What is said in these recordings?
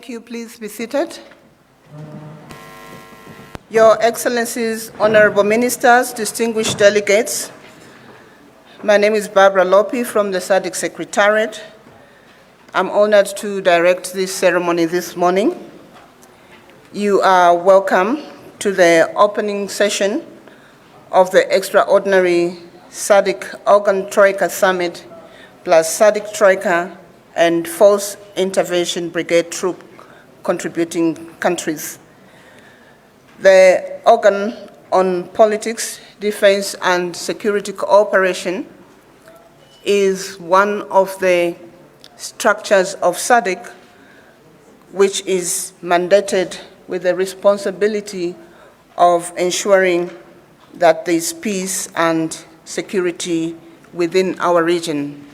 Thank you. Please be seated. Your Excellencies, Honorable Ministers, distinguished delegates, my name is Barbara Lopi from the SADC Secretariat. I'm honored to direct this ceremony this morning. You are welcome to the opening session of the extraordinary SADC Organ Troika Summit plus SADC Troika and Force Intervention Brigade Troop contributing countries. The organ on politics, defense, and security cooperation is one of the structures of SADC which is mandated with the responsibility of ensuring that there is peace and security within our region.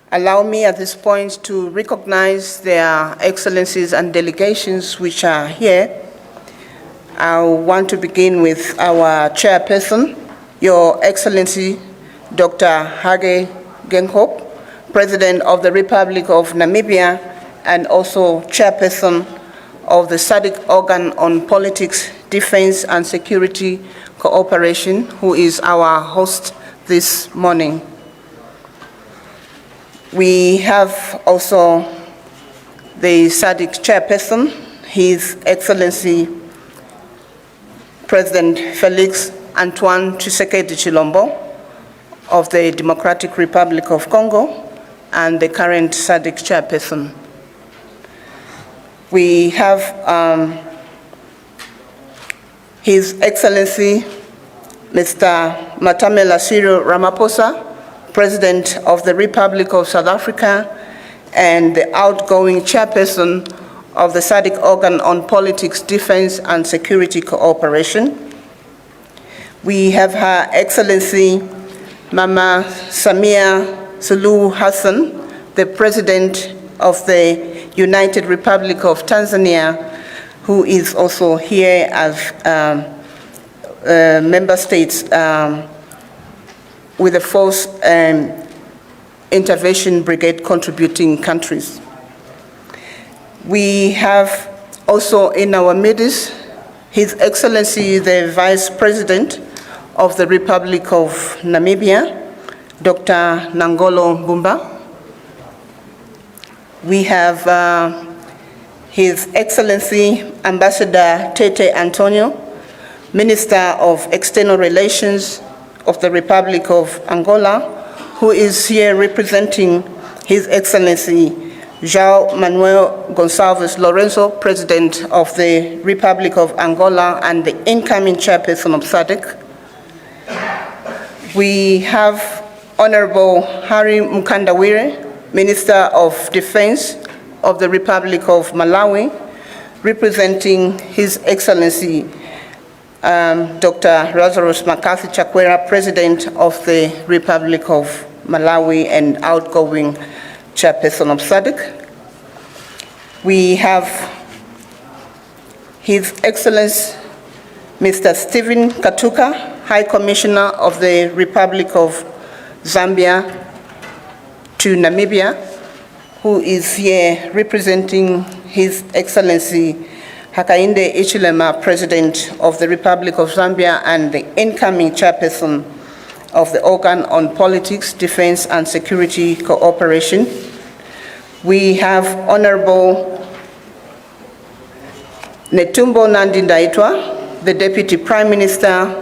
Allow me at this point to recognize their excellencies and delegations which are here. I want to begin with our chairperson, Your Excellency Dr. Hage Geingob, President of the Republic of Namibia and also chairperson of the SADC Organ on Politics, Defense and Security Cooperation, who is our host this morning. We have also the SADC chairperson, His Excellency President Felix Antoine Tshisekedi Chilombo of the Democratic Republic of Congo and the current SADC chairperson. We have His Excellency Mr. Matamela Cyril Ramaphosa, President of the Republic of South Africa and the outgoing chairperson of the SADC Organ on Politics, Defense and Security Cooperation. We have Her Excellency Mama Samia Suluhu Hassan, the President of the United Republic of Tanzania, who is also here as member states with the Force Intervention Brigade contributing countries. We have also in our midst His Excellency the Vice President of the Republic of Namibia, Dr. Nangolo Mbumba. We have His Excellency Ambassador Tete Antonio, Minister of External Relations of the Republic of Angola, who is here representing His Excellency João Manuel Gonçalves Lorenzo, President of the Republic of Angola and the incoming chairperson of SADC. We have Honorable Harry Mukandawire, Minister of Defense of the Republic of Malawi, representing His Excellency Dr. Lazarus McCarthy Chakwera, President of the Republic of Malawi and outgoing chairperson of SADC. We have His Excellency Mr. Stephen Katuka, High Commissioner of the Republic of Zambia to Namibia, who is here representing His Excellency Hakainde Hichilema, President of the Republic of Zambia and the incoming chairperson of the Organ on Politics, Defense and Security Cooperation. We have Honorable Netumbo Nandi Ndaitwah, the Deputy Prime Minister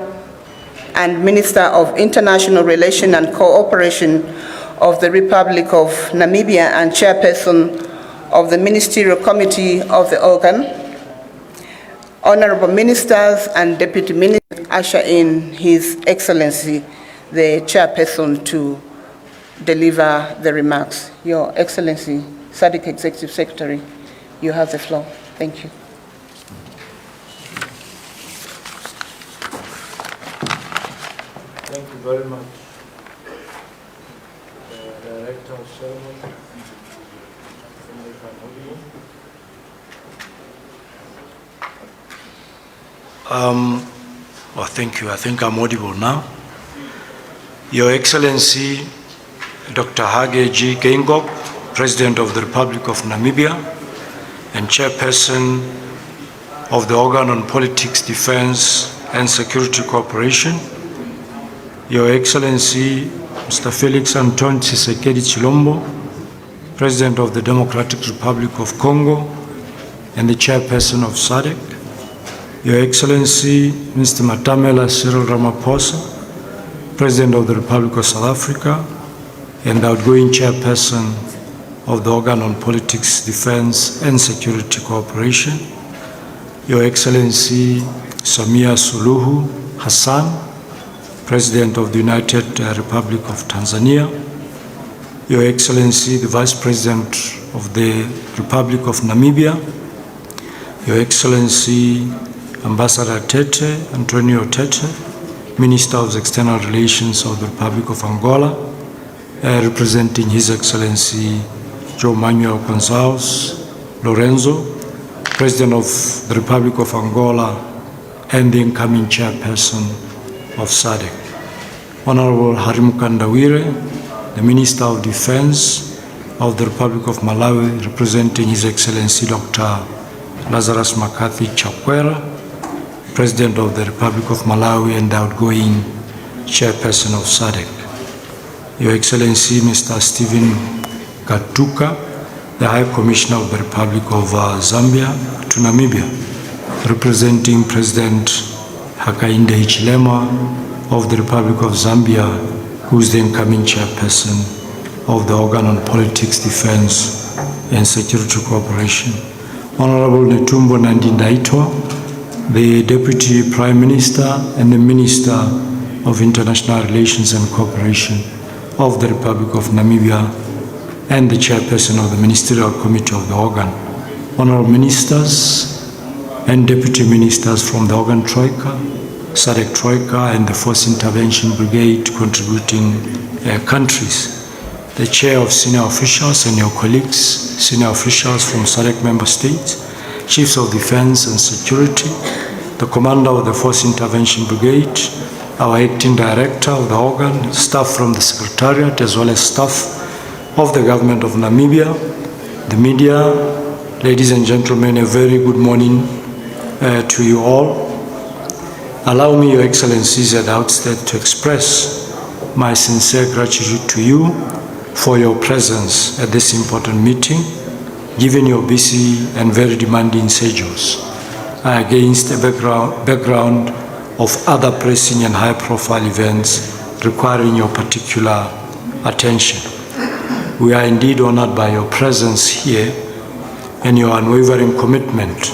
and Minister of International Relations and Cooperation of the Republic of Namibia and chairperson of the Ministerial Committee of the Organ. Honorable Ministers and Deputy Ministers, usher in His Excellency, the chairperson, to deliver the remarks. Your Excellency, SADC Executive Secretary, you have the floor. Thank you. Thank you very much, Director of Ceremony. Well, thank you. I think I'm audible now. Your Excellency, Dr. Hage G. Geingob, President of the Republic of Namibia, and Chairperson of the Organ on Politics, Defense and Security Cooperation, Your Excellency Mr. Felix Antoine Tshisekedi Chilombo, President of the Democratic Republic of Congo and the Chairperson of SADC, Your Excellency Mr. Matamela Cyril Ramaphosa, President of the Republic of South Africa and the outgoing Chairperson of the Organ on Politics, Defense and Security Cooperation, Your Excellency Samia Suluhu Hassan, President of the United Republic of Tanzania, Your Excellency the Vice President of the Republic of Namibia, Your Excellency Ambassador Tete, Antonio Tete, Minister of External Relations of the Republic of Angola, representing His Excellency Joe Manuel Gonçalves Lorenzo, President of the Republic of Angola and the incoming Chairperson of SADC. Honorable Harim Kandawire, the Minister of Defense of the Republic of Malawi, representing His Excellency Dr. Lazarus Makathi Chakwera, President of the Republic of Malawi and the outgoing Chairperson of SADC. Your Excellency Mr. Stephen Katuka, the High Commissioner of the Republic of Zambia to Namibia, representing President Hakainde Hichilema of the Republic of Zambia, who is the incoming Chairperson of the Organ on Politics, Defense and Security Cooperation. Honorable Netumbo Nandi-Ndaitwah, the Deputy Prime Minister and the Minister of International Relations and Cooperation of the Republic of Namibia and the Chairperson of the Ministerial Committee of the Organ. Honorable Ministers and Deputy Ministers from the Organ Troika, SADC Troika and the Force Intervention Brigade contributing countries, the Chair of Senior Officials and your colleagues, Senior Officials from SADC Member States, Chiefs of Defense and Security, the Commander of the Force Intervention Brigade, our Acting Director of the Organ, staff from the Secretariat as well as staff of the Government of Namibia, the media, ladies and gentlemen, a very good morning to you all. Allow me, Your Excellencies, at the outset to express my sincere gratitude to you for your presence at this important meeting, given your busy and very demanding schedules, against a background of other pressing and high-profile events requiring your particular attention. We are indeed honored by your presence here and your unwavering commitment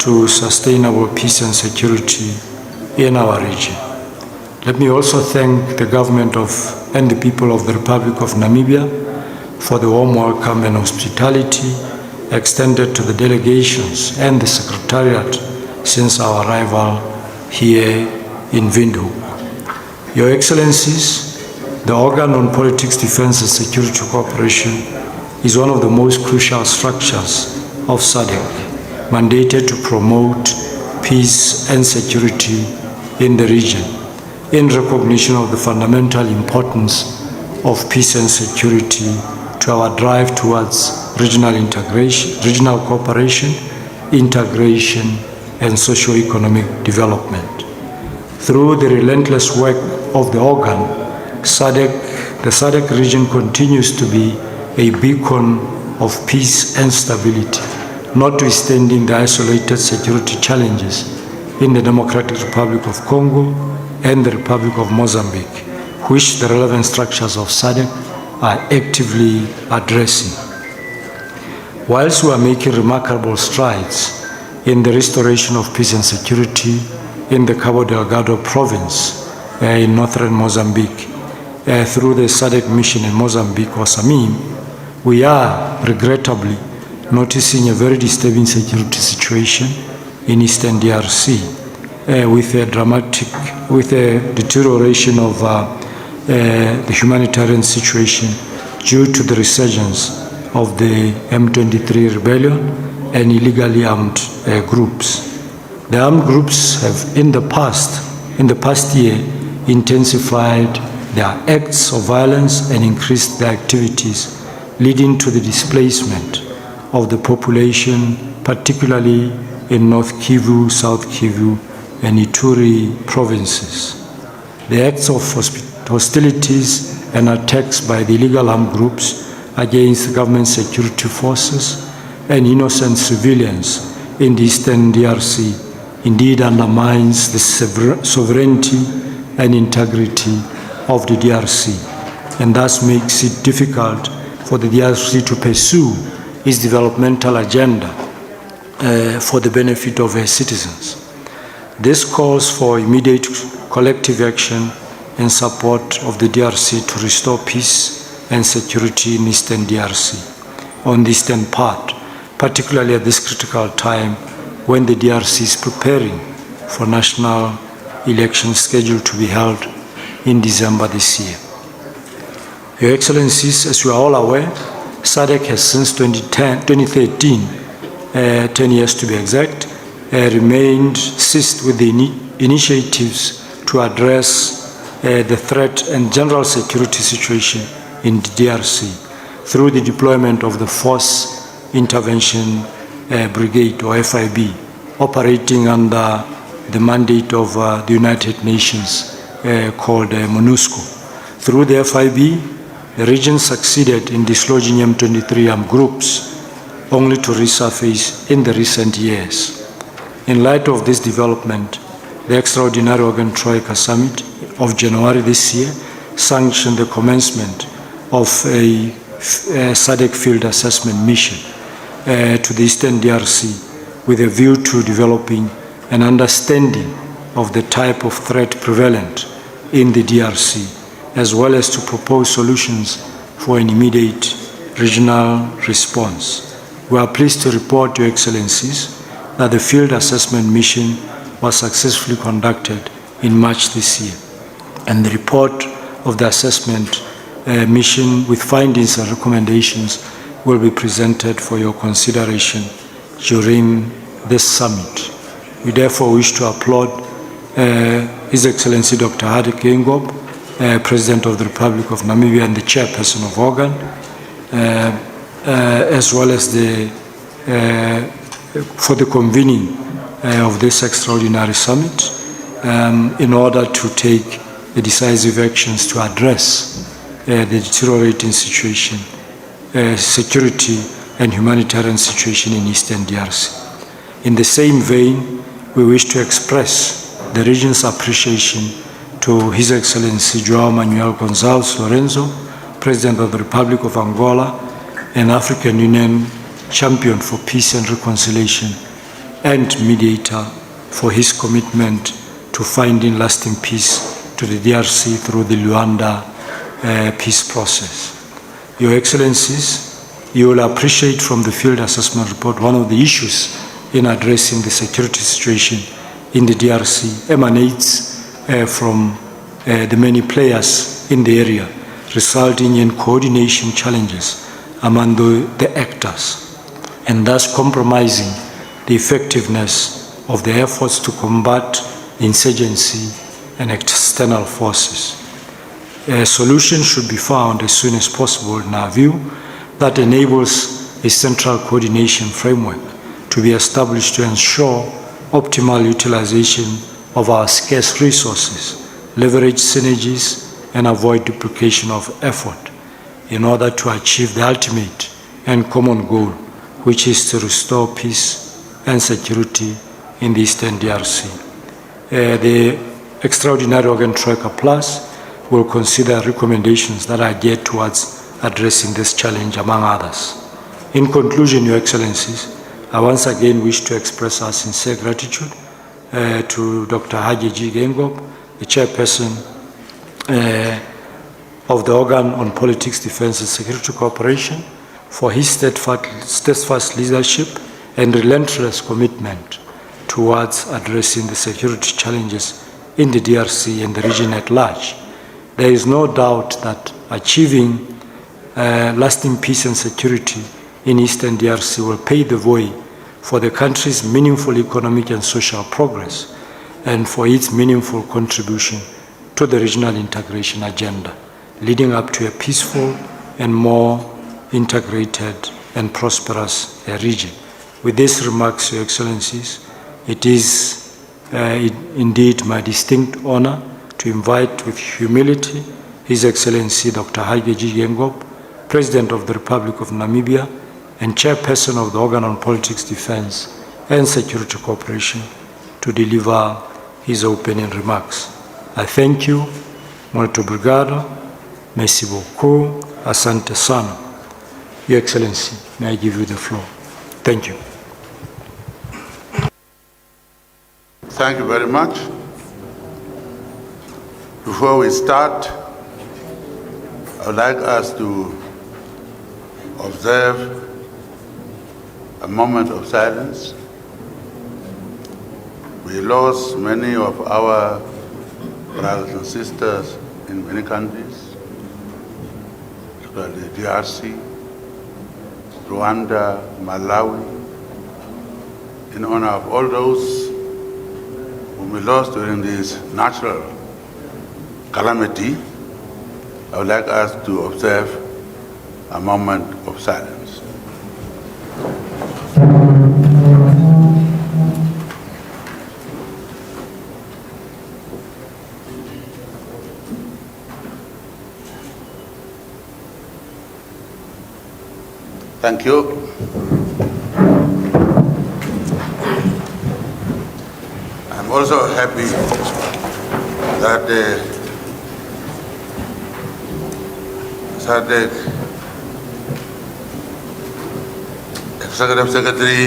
to sustainable peace and security in our region. Let me also thank the government and the people of the Republic of Namibia for the warm welcome and hospitality extended to the delegations and the Secretariat since our arrival here in Windhoek. Your Excellencies, the Organ on Politics, Defense and Security Cooperation is one of the most crucial structures of SADC, mandated to promote peace and security in the region, in recognition of the fundamental importance of peace and security to our drive towards regional integration, regional cooperation, integration, and socio-economic development. Through the relentless work of the organ, the SADC region continues to be a beacon of peace and stability, notwithstanding the isolated security challenges in the Democratic Republic of Congo and the Republic of Mozambique, which the relevant structures of SADC are actively addressing. Whilst we are making remarkable strides in the restoration of peace and security in the Cabo Delgado province in northern Mozambique through the SADC mission in Mozambique or SAMIM, we are regrettably noticing a very disturbing security situation in eastern DRC with a deterioration of the humanitarian situation due to the resurgence of the M23 rebellion and illegally armed groups. The armed groups have in the past year intensified their acts of violence and increased their activities, leading to the displacement of the population particularly in North Kivu, South Kivu, and Ituri provinces. The acts of hostilities and attacks by the illegal armed groups against government security forces and innocent civilians in the Eastern DRC indeed undermines the sovereignty and integrity of the DRC, and thus makes it difficult for the DRC to pursue its developmental agenda for the benefit of its citizens. This calls for immediate collective action in support of the DRC to restore peace and security in Eastern DRC, on the eastern part, particularly at this critical time when the DRC is preparing for national elections scheduled to be held in December this year. Your Excellencies, as you are all aware, SADC has since 2013, 10 years to be exact, remained seized with the initiatives to address the threat and general security situation in the DRC through the deployment of the Force Intervention Brigade, or FIB, operating under the mandate of the United Nations called MONUSCO. Through the FIB, the region succeeded in dislodging M23 armed groups, only to resurface in the recent years. In light of this development, the extraordinary organ Troika Summit of January this year sanctioned the commencement of a SADC field assessment mission to the Eastern DRC with a view to developing an understanding of the type of threat prevalent in the DRC, as well as to propose solutions for an immediate regional response. We are pleased to report, Your Excellencies, that the field assessment mission was successfully conducted in March this year, and the report of the assessment mission with findings and recommendations will be presented for your consideration during this summit. We therefore wish to applaud His Excellency Dr. Hadi Geingob, President of the Republic of Namibia and the Chairperson of Organ, as well as for the convening of this extraordinary summit in order to take the decisive actions to address the deteriorating situation, security and humanitarian situation in Eastern DRC. In the same vein, we wish to express the region's appreciation to His Excellency João Manuel Gonçalves Lorenzo, President of the Republic of Angola, an African Union champion for peace and reconciliation and mediator, for his commitment to finding lasting peace to the DRC through the Luanda peace process. Your Excellencies, you will appreciate from the field assessment report one of the issues in addressing the security situation in the DRC emanates from the many players in the area, resulting in coordination challenges among the actors, and thus compromising the effectiveness of the efforts to combat insurgency and external forces. A solution should be found as soon as possible, in our view, that enables a central coordination framework to be established to ensure optimal utilization of our scarce resources, leverage synergies, and avoid duplication of effort in order to achieve the ultimate and common goal, which is to restore peace and security in the Eastern DRC. The Extraordinary Organ Troika Plus will consider recommendations that are geared towards addressing this challenge, among others. In conclusion, Your Excellencies, I once again wish to express our sincere gratitude to Dr. Hadi Geingob, the Chairperson of the Organ on Politics, Defense and Security Cooperation, for his steadfast leadership and relentless commitment towards addressing the security challenges in the DRC and the region at large. There is no doubt that achieving lasting peace and security in Eastern DRC will pave the way for the country's meaningful economic and social progress and for its meaningful contribution to the regional integration agenda, leading up to a peaceful and more integrated and prosperous region. With these remarks, Your Excellencies, it is indeed my distinct honor to invite with humility His Excellency Dr. Hage Geingob, President of the Republic of Namibia and Chairperson of the Organ on Politics, Defense and Security Cooperation, to deliver his opening remarks. I thank you. Muito obrigado. Merci beaucoup. Asante sana. Your Excellency, may I give you the floor. Thank you. Thank you very much. Before we start, I would like us to observe a moment of silence. We lost many of our brothers and sisters in many countries, particularly DRC, Rwanda, Malawi. In honor of all those whom we lost during this natural calamity, I would like us to observe a moment of silence. Thank you. I'm also happy that the SADC Executive Secretary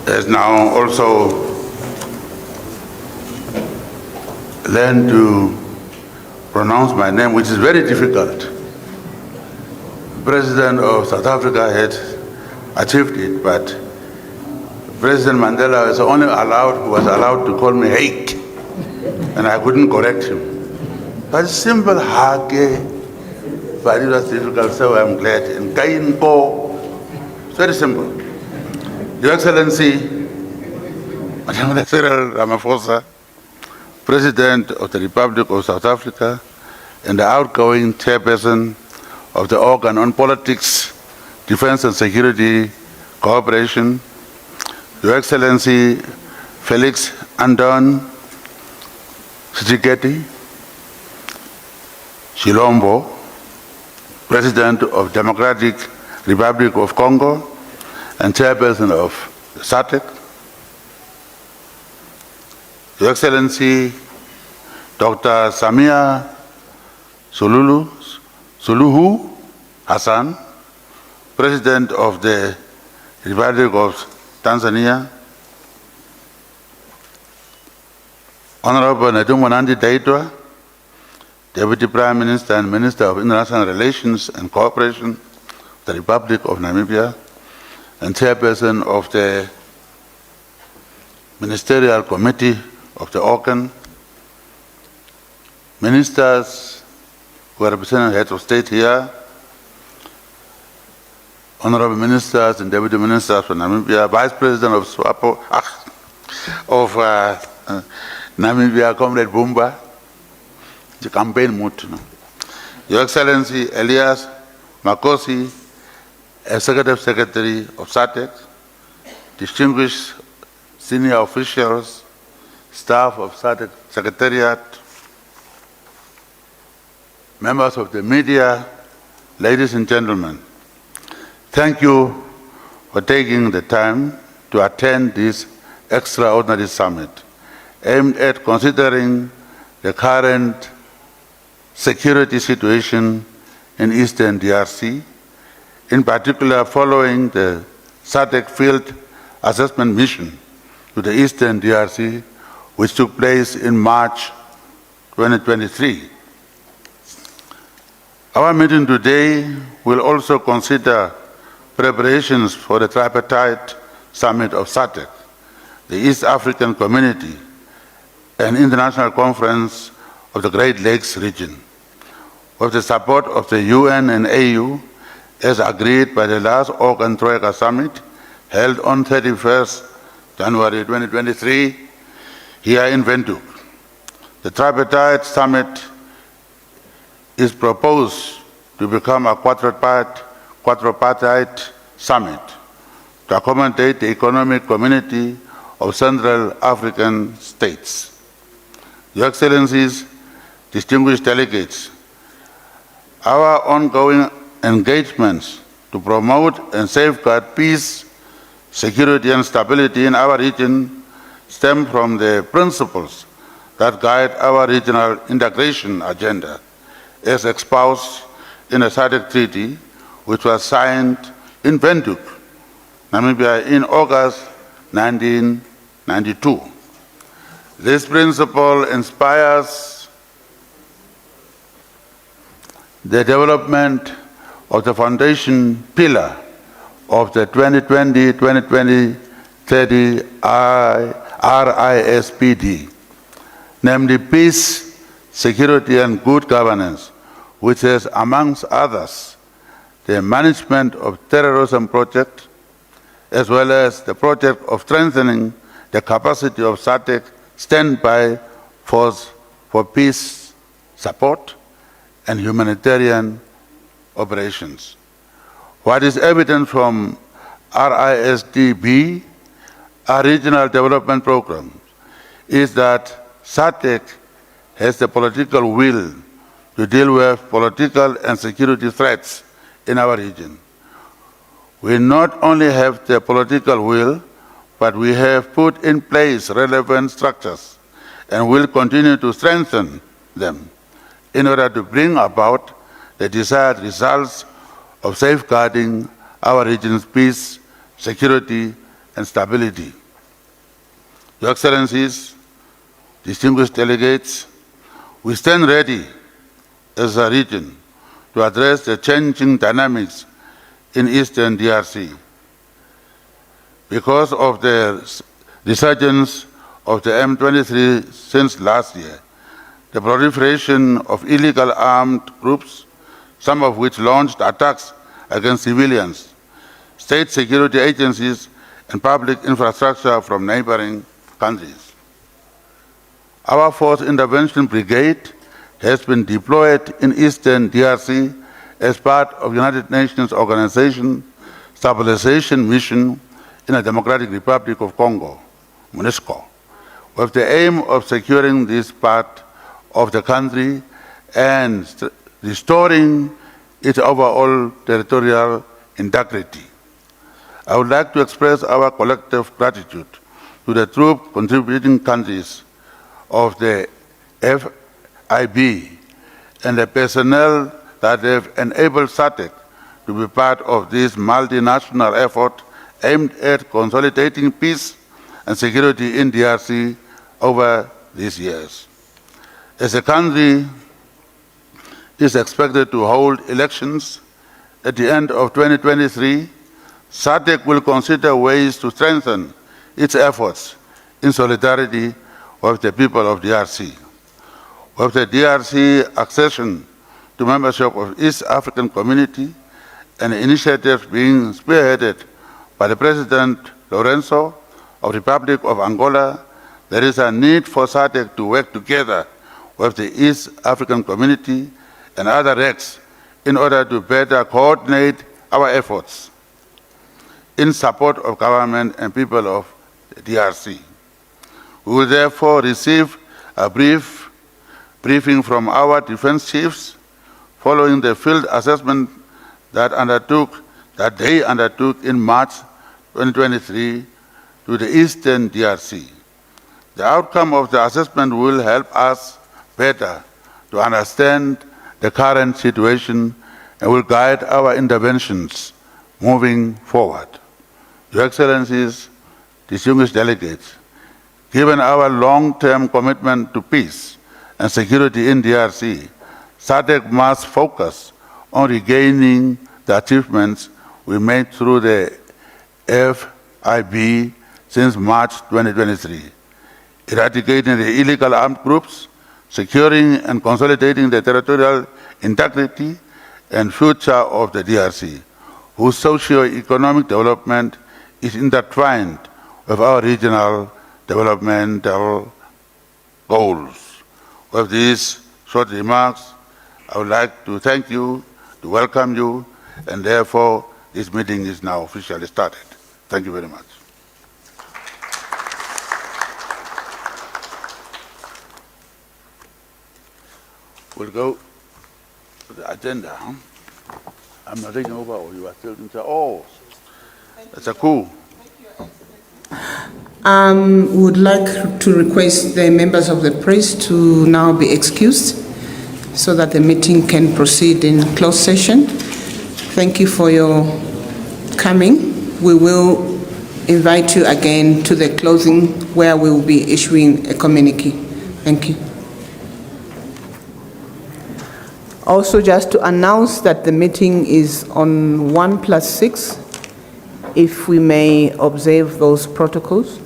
has now also learned to pronounce my name, which is very difficult. The President of South Africa had achieved it, but President Mandela was allowed to call me Hake, and I couldn't correct him. But simple Hake, but it was difficult, so I'm glad. And Kainko, it's very simple. Your Excellency, Madam Cyril Ramaphosa, President of the Republic of South Africa, and the outgoing Chairperson of the Organ on Politics, Defense and Security Cooperation, Your Excellency Felix Anton Tshisekedi Tshilombo, President of Democratic Republic of Congo and Chairperson of SADC, Your Excellency Dr. Samia Suluhu Hassan, President of the Republic of Tanzania, Honorable Netumbo Nandi-Ndaitwah, Deputy Prime Minister and Minister of International Relations and Cooperation of the Republic of Namibia, and Chairperson of the Ministerial Committee of the Organ, Ministers who are representing heads of state here, Honorable Ministers and Deputy Ministers from Namibia, Vice President of SWAPO, Namibia, Comrade Bumba, the campaign moot. Your Excellency Elias Makosi, Executive Secretary of SADC, distinguished senior officials, staff of SADC Secretariat, members of the media, ladies and gentlemen, thank you for taking the time to attend this extraordinary summit aimed at considering the current security situation in Eastern DRC, in particular following the SADC field assessment mission to the Eastern DRC, which took place in March 2023. Our meeting today will also consider preparations for the tripartite summit of SADC, the East African Community, an international conference of the Great Lakes region, with the support of the UN and AU, as agreed by the last Organ Troika Summit held on 31st January 2023 here in Windhoek. The tripartite summit is proposed to become a quadripartite Summit to accommodate the economic community of Central African states. Your Excellencies, distinguished delegates, our ongoing engagements to promote and safeguard peace, security, and stability in our region stem from the principles that guide our regional integration agenda, as espoused in the SADC Treaty, which was signed in Windhoek, Namibia, in August 1992. This principle inspires the development of the foundation pillar of the 2020-2030 RISPD, namely peace, security, and good governance, which is, amongst others, the management of terrorism project, as well as the project of strengthening the capacity of SADC standby force for peace support and humanitarian operations. What is evident from RISDB, our regional development program, is that SADC has the political will to deal with political and security threats in our region. We not only have the political will, but we have put in place relevant structures and will continue to strengthen them in order to bring about the desired results of safeguarding our region's peace, security, and stability. Your Excellencies, distinguished delegates, we stand ready as a region to address the changing dynamics in Eastern DRC. Because of the resurgence of the M23 since last year, the proliferation of illegal armed groups, some of which launched attacks against civilians, state security agencies, and public infrastructure from neighboring countries. Our 4th Intervention Brigade has been deployed in Eastern DRC as part of United Nations Organization Stabilization Mission in the Democratic Republic of Congo, MONUSCO, with the aim of securing this part of the country and restoring its overall territorial integrity. I would like to express our collective gratitude to the troop contributing countries of the FIB and the personnel that have enabled SADC to be part of this multinational effort aimed at consolidating peace and security in DRC over these years. As the country is expected to hold elections at the end of 2023, SADC will consider ways to strengthen its efforts in solidarity with the people of DRC. With the DRC accession to membership of East African Community and initiatives being spearheaded by the President Lourenço of the Republic of Angola, there is a need for SADC to work together with the East African Community and other RECs in order to better coordinate our efforts in support of government and people of the DRC. We will therefore receive a briefing from our defense chiefs following the field assessment that they undertook in March 2023 to the Eastern DRC. The outcome of the assessment will help us better to understand the current situation and will guide our interventions moving forward. Your Excellencies, distinguished delegates, given our long-term commitment to peace and security in DRC, SADC must focus on regaining the achievements we made through the FIB since March 2023, eradicating the illegal armed groups, securing and consolidating the territorial integrity and future of the DRC, whose socio-economic development is intertwined with our regional developmental goals. With these short remarks, I would like to thank you, to welcome you, and therefore this meeting is now officially started. Thank you very much. We'll go to the agenda. Huh? I'm not taking over, or you are still in charge. Oh, that's a coup. Would like to request the members of the press to now be excused so that the meeting can proceed in closed session. Thank you for your coming. We will invite you again to the closing where we will be issuing a communique. Thank you. Also, just to announce that the meeting is on 1+6, if we may observe those protocols.